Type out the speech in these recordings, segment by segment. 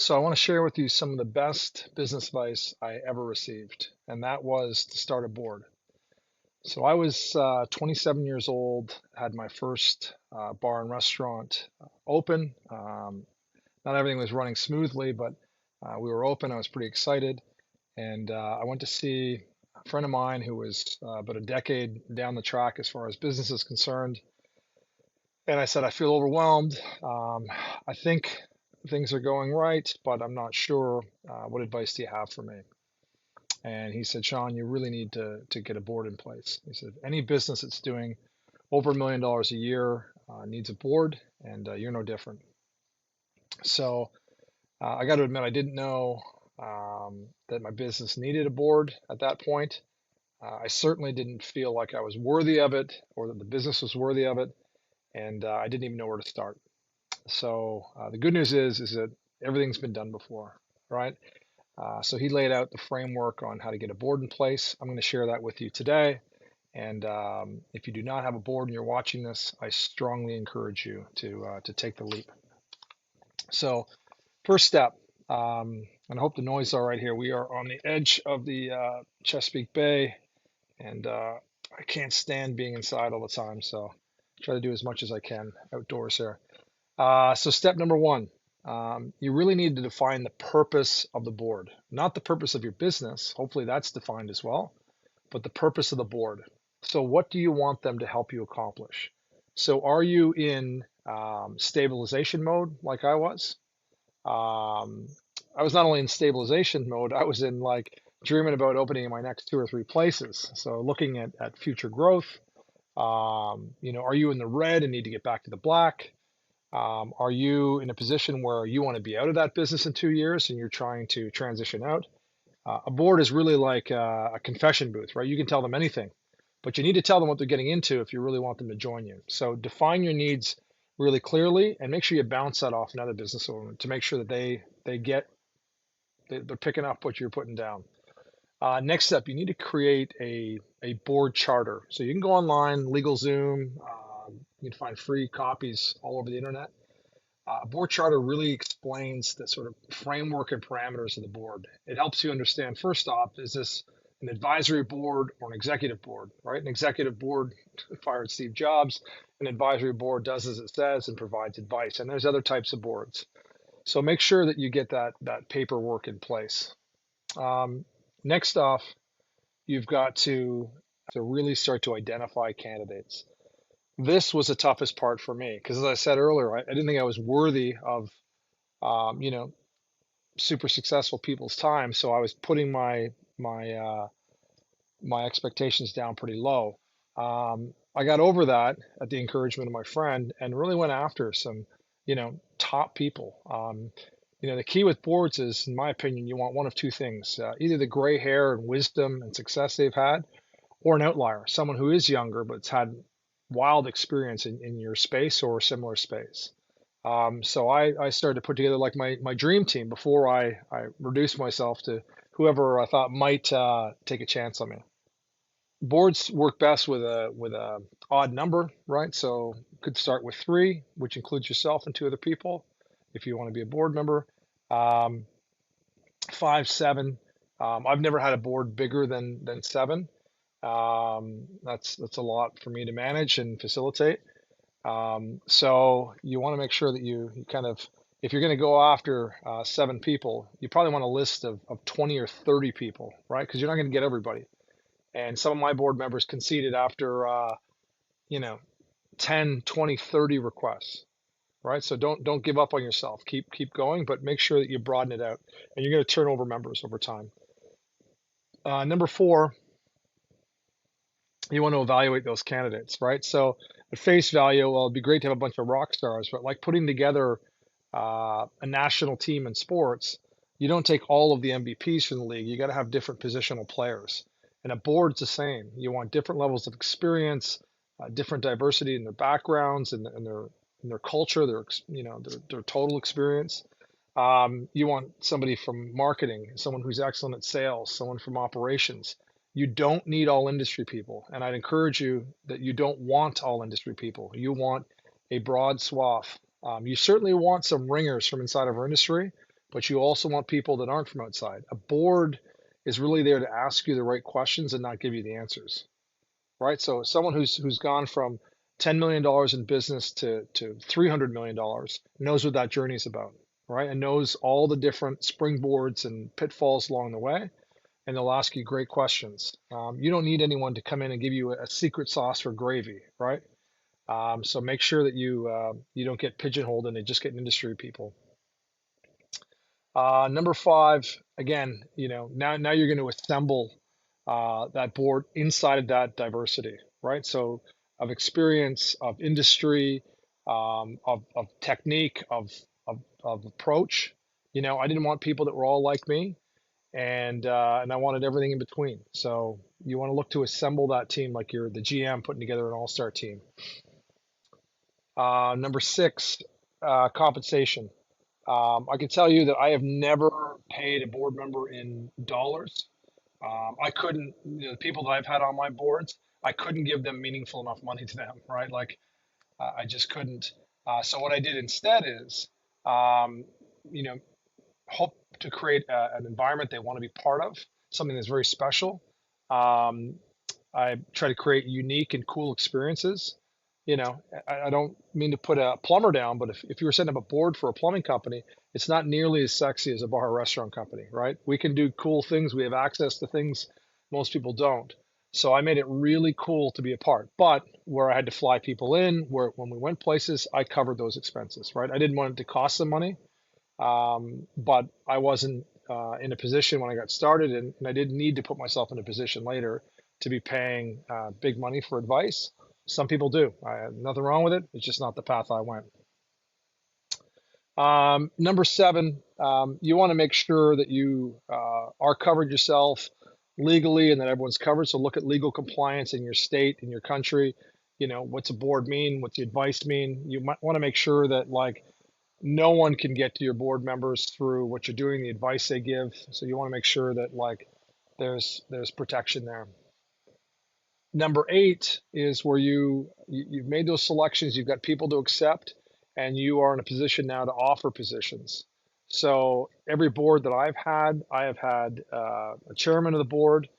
So I want to share with you some of the best business advice I ever received, and that was to start a board. So I was 27 years old, had my first bar and restaurant open. Not everything was running smoothly, but we were open. I was pretty excited, and I went to see a friend of mine who was about a decade down the track as far as business is concerned. And I said, I feel overwhelmed. I think things are going right, but I'm not sure. What advice do you have for me? And he said, Sean, you really need to get a board in place. He said, any business that's doing over $1 million a year needs a board, and you're no different. So I got to admit, I didn't know that my business needed a board at that point. I certainly didn't feel like I was worthy of it or that the business was worthy of it, and I didn't even know where to start. So the good news is that everything's been done before, right? So he laid out the framework on how to get a board in place. I'm going to share that with you today. And if you do not have a board and you're watching this, I strongly encourage you to take the leap. So first step, and I hope the noise is all right here. We are on the edge of the Chesapeake Bay, and I can't stand being inside all the time. So try to do as much as I can outdoors here. So step number one, you really need to define the purpose of the board, not the purpose of your business. Hopefully that's defined as well, but the purpose of the board. So what do you want them to help you accomplish? So are you in stabilization mode like I was? I was not only in stabilization mode, I was in like dreaming about opening my next two or three places. So looking at future growth. Are you in the red and need to get back to the black? Are you in a position where you want to be out of that business in 2 years and you're trying to transition out? A board is really like a confession booth, right? You can tell them anything, but you need to tell them what they're getting into if you really want them to join you. So define your needs really clearly and make sure you bounce that off another business owner to make sure that they're picking up what you're putting down. Next step, you need to create a board charter. So you can go online, LegalZoom, you can find free copies all over the internet. A board charter really explains the sort of framework and parameters of the board. It helps you understand, first off, is this an advisory board or an executive board, right? An executive board fired Steve Jobs. An advisory board does as it says and provides advice. And there's other types of boards. So make sure that you get that paperwork in place. Next off, you've got to really start to identify candidates. This was the toughest part for me because, as I said earlier, I didn't think I was worthy of, um, you know, super successful people's time. So I was putting my expectations down pretty low. I got over that at the encouragement of my friend and really went after some, top people. The key with boards is, in my opinion, you want one of two things: either the gray hair and wisdom and success they've had, or an outlier, someone who is younger but's had wild experience in your space or a similar space. So I started to put together like my dream team before I reduced myself to whoever I thought might take a chance on me. Boards work best with a odd number, right? So you could start with three, which includes yourself and two other people, if you want to be a board member. Um, Five, seven. I've never had a board bigger than seven. That's a lot for me to manage and facilitate. So you want to make sure that you kind of, if you're going to go after seven people, you probably want a list of 20 or 30 people, right? Because you're not going to get everybody. And some of my board members conceded after, you know, 10, 20, 30 requests, right? So don't give up on yourself. Keep going, but make sure that you broaden it out, and you're going to turn over members over time. Number four, you want to evaluate those candidates, right? So at face value, well, it'd be great to have a bunch of rock stars, but like putting together a national team in sports, you don't take all of the MVPs from the league. You got to have different positional players. And a board's the same. You want different levels of experience, different diversity in their backgrounds and their culture, their total experience. You want somebody from marketing, someone who's excellent at sales, someone from operations. You don't need all industry people. And I'd encourage you that you don't want all industry people. You want a broad swath. You certainly want some ringers from inside of our industry, but you also want people that aren't from outside. A board is really there to ask you the right questions and not give you the answers, right? So someone who's gone from $10 million in business to $300 million knows what that journey is about, right? And knows all the different springboards and pitfalls along the way, and they'll ask you great questions. You don't need anyone to come in and give you a secret sauce for gravy, right? So make sure that you don't get pigeonholed and just get industry people. Number five, again, now you're going to assemble that board inside of that diversity, right? So of experience, of industry, of technique, of approach. I didn't want people that were all like me, and I wanted everything in between. So you want to look to assemble that team like you're the GM putting together an all-star team. Number six, compensation. I can tell you that I have never paid a board member in dollars. I couldn't, the people that I've had on my boards, I couldn't give them meaningful enough money to them, right? Like I just couldn't. So what I did instead is, um, you know, hope to create an environment they want to be part of, something that's very special. Um, I try to create unique and cool experiences. I don't mean to put a plumber down, but if you were setting up a board for a plumbing company, it's not nearly as sexy as a bar or restaurant company, right? We can do cool things. We have access to things most people don't. So I made it really cool to be a part. But where I had to fly people in, where when we went places, I covered those expenses, right? I didn't want it to cost them money, but I wasn't in a position when I got started, and I didn't need to put myself in a position later to be paying big money for advice. Some people do. I have nothing wrong with it. It's just not the path I went. Number seven, you want to make sure that you are covered yourself legally and that everyone's covered. So look at legal compliance in your state, in your country. What's a board mean? What's the advice mean? You might want to make sure that like no one can get to your board members through what you're doing, the advice they give. So you want to make sure that like there's protection there. Number eight is where you've made those selections, you've got people to accept, and you are in a position now to offer positions. So every board that I have had a chairman of the board,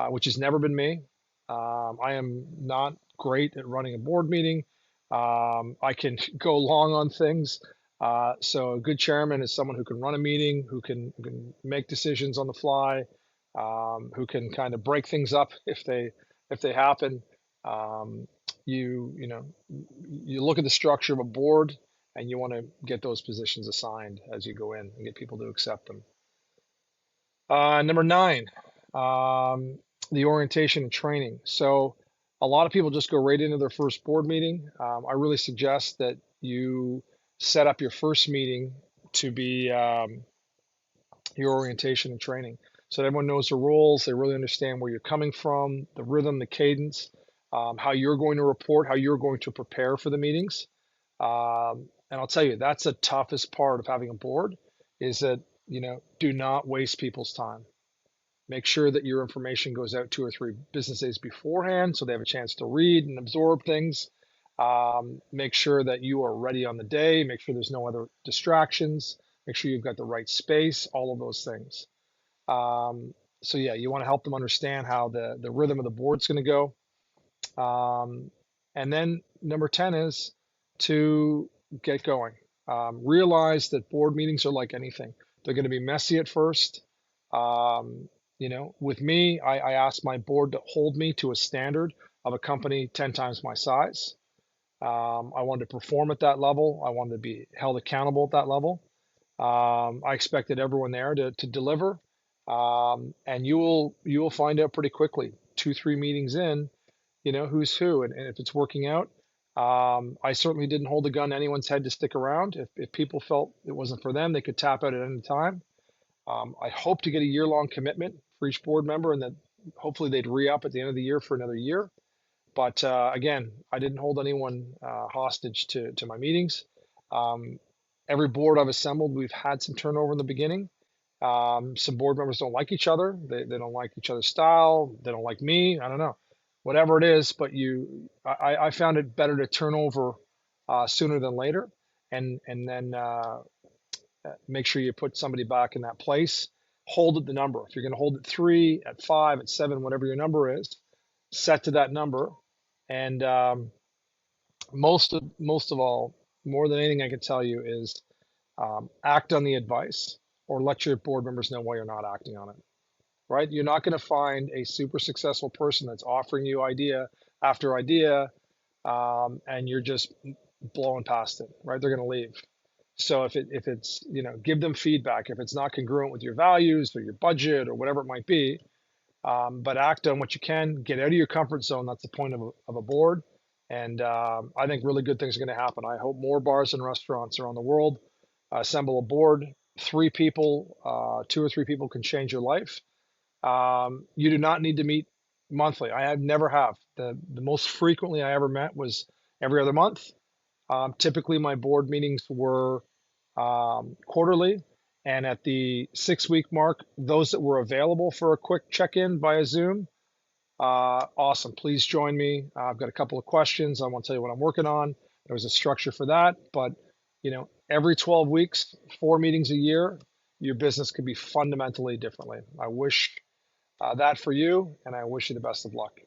which has never been me. I am not great at running a board meeting. I can go long on things. So a good chairman is someone who can run a meeting, who can make decisions on the fly, who can kind of break things up if they happen. Um, you look at the structure of a board, and you want to get those positions assigned as you go in and get people to accept them. Number nine, the orientation and training. So a lot of people just go right into their first board meeting. I really suggest that you set up your first meeting to be your orientation and training so that everyone knows the roles, they really understand where you're coming from, the rhythm, the cadence, how you're going to report, how you're going to prepare for the meetings. And I'll tell you, that's the toughest part of having a board is that, do not waste people's time. Make sure that your information goes out 2 or 3 business days beforehand so they have a chance to read and absorb things. Make sure that you are ready on the day. Make sure there's no other distractions. Make sure you've got the right space, all of those things. So yeah, you want to help them understand how the rhythm of the board's going to go. And then number 10 is to get going. Realize that board meetings are like anything. They're going to be messy at first. With me, I asked my board to hold me to a standard of a company 10 times my size. I wanted to perform at that level. I wanted to be held accountable at that level. I expected everyone there to deliver. And you will find out pretty quickly, 2, 3 meetings in, who's who. And if it's working out, I certainly didn't hold a gun to anyone's head to stick around. If people felt it wasn't for them, they could tap out at any time. I hope to get a year-long commitment for each board member, and that hopefully they'd re-up at the end of the year for another year. But again, I didn't hold anyone hostage to my meetings. Every board I've assembled, we've had some turnover in the beginning. Some board members don't like each other. They don't like each other's style. They don't like me. I don't know, whatever it is. But I found it better to turn over sooner than later, and then make sure you put somebody back in that place. Hold at the number. If you're going to hold at 3, at 5, at 7, whatever your number is, set to that number. And most of all, more than anything I can tell you is act on the advice, or let your board members know why you're not acting on it. Right? You're not going to find a super successful person that's offering you idea after idea, and you're just blowing past it. Right? They're going to leave. So if it's, give them feedback. If it's not congruent with your values or your budget or whatever it might be, but act on what you can. Get out of your comfort zone. That's the point of a board. And I think really good things are going to happen. I hope more bars and restaurants around the world assemble a board. 3 people, 2 or 3 people can change your life. You do not need to meet monthly. I have never have. The most frequently I ever met was every other month. Typically, my board meetings were quarterly, and at the 6-week mark, those that were available for a quick check-in via Zoom, awesome. Please join me. I've got a couple of questions. I want to tell you what I'm working on. There was a structure for that, but every 12 weeks, 4 meetings a year, your business could be fundamentally differently. I wish that for you, and I wish you the best of luck.